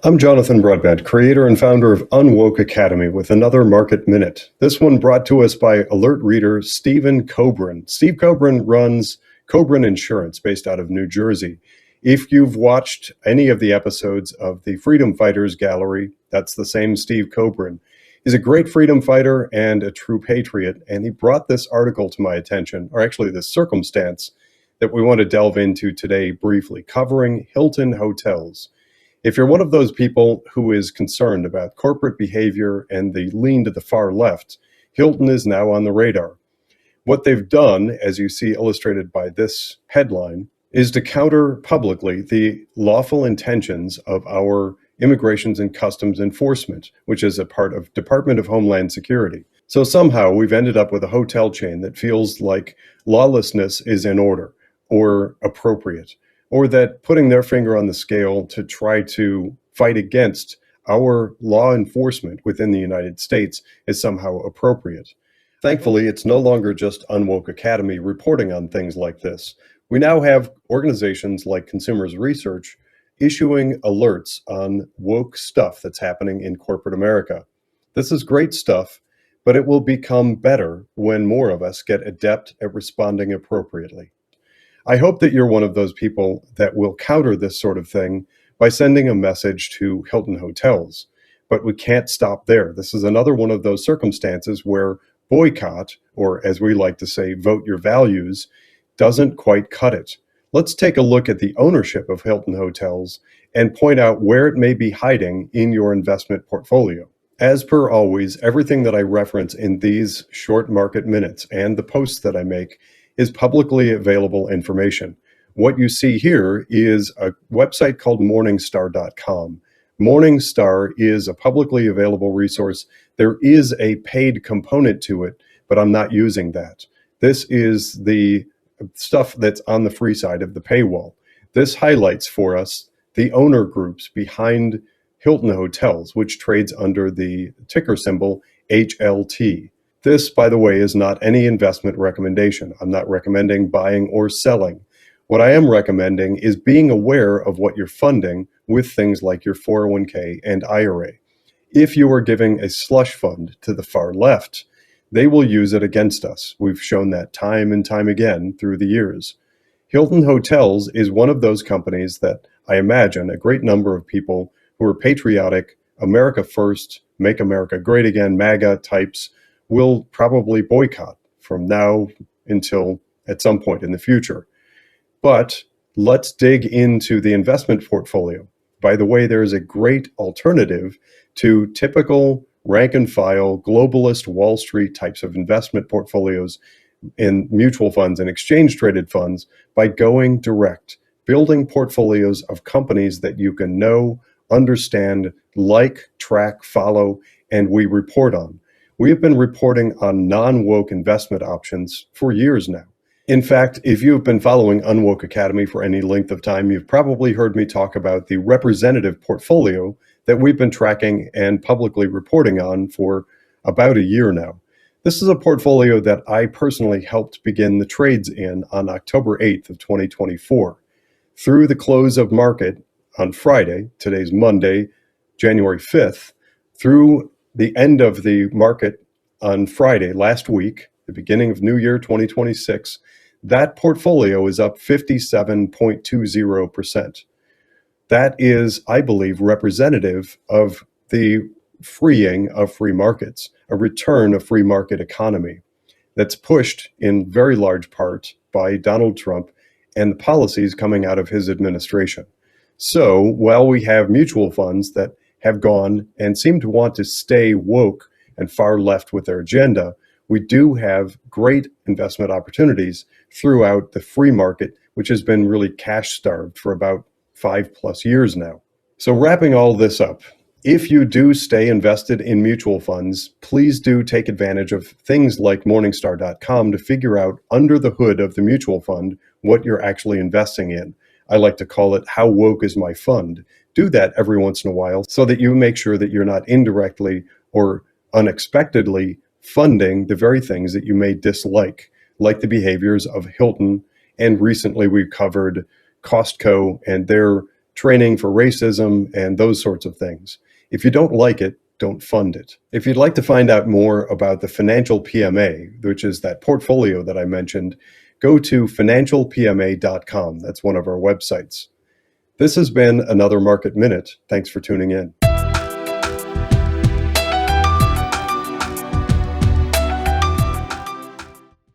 I'm Jonathan Broadbent, creator and founder of UnWoke.Academy with another Market Minute. This one brought to us by alert reader Stephen Coburn. Steve Coburn runs Coburn Insurance based out of New Jersey. If you've watched any of the episodes of the Freedom Fighters Gallery, that's the same Steve Coburn. He's a great freedom fighter and a true patriot, and he brought this article to my attention, or actually this circumstance that we want to delve into today briefly, covering Hilton Hotels. If you're one of those people who is concerned about corporate behavior and the lean to the far left, Hilton is now on the radar. What they've done, as you see illustrated by this headline, is to counter publicly the lawful intentions of our Immigrations and Customs Enforcement, which is a part of Department of Homeland Security. So somehow we've ended up with a hotel chain that feels like lawlessness is in order or appropriate, or that putting their finger on the scale to try to fight against our law enforcement within the United States is somehow appropriate. Thankfully, it's no longer just UnWoke.Academy reporting on things like this. We now have organizations like Consumers Research issuing alerts on woke stuff that's happening in corporate America. This is great stuff, but it will become better when more of us get adept at responding appropriately. I hope that you're one of those people that will counter this sort of thing by sending a message to Hilton Hotels. But we can't stop there. This is another one of those circumstances where boycott, or as we like to say, vote your values, doesn't quite cut it. Let's take a look at the ownership of Hilton Hotels and point out where it may be hiding in your investment portfolio. As per always, everything that I reference in these short market minutes and the posts that I make is publicly available information. What you see here is a website called Morningstar.com. Morningstar is a publicly available resource. There is a paid component to it, but I'm not using that. This is the stuff that's on the free side of the paywall. This highlights for us the owner groups behind Hilton Hotels, which trades under the ticker symbol HLT. This, by the way, is not any investment recommendation. I'm not recommending buying or selling. What I am recommending is being aware of what you're funding with things like your 401k and IRA. If you are giving a slush fund to the far left, they will use it against us. We've shown that time and time again through the years. Hilton Hotels is one of those companies that I imagine a great number of people who are patriotic, America first, make America great again, MAGA types, will probably boycott from now until at some point in the future. But let's dig into the investment portfolio. By the way, there is a great alternative to typical rank and file globalist Wall Street types of investment portfolios in mutual funds and exchange traded funds by going direct, building portfolios of companies that you can know, understand, like, track, follow, and we report on. We have been reporting on non-woke investment options for years now. In fact, if you've been following UnWoke.Academy for any length of time, you've probably heard me talk about the representative portfolio that we've been tracking and publicly reporting on for about a year now. This is a portfolio that I personally helped begin the trades in on October 8th of 2024. Through the close of market on Friday, today's Monday, January 5th, through the end of the market on Friday last week, the beginning of New Year 2026, that portfolio is up 57.20%. That is, I believe, representative of the freeing of free markets, a return of free market economy that's pushed in very large part by Donald Trump and the policies coming out of his administration. So while we have mutual funds that have gone and seem to want to stay woke and far left with their agenda, we do have great investment opportunities throughout the free market, which has been really cash starved for about 5+ years now. So wrapping all this up, if you do stay invested in mutual funds, please do take advantage of things like Morningstar.com to figure out under the hood of the mutual fund what you're actually investing in. I like to call it, how woke is my fund? Do that every once in a while so that you make sure that you're not indirectly or unexpectedly funding the very things that you may dislike, like the behaviors of Hilton. And recently we covered Costco and their training for racism and those sorts of things. If you don't like it, don't fund it. If you'd like to find out more about the financial PMA, which is that portfolio that I mentioned, go to financialpma.com. That's one of our websites. This has been another Market Minute. Thanks for tuning in.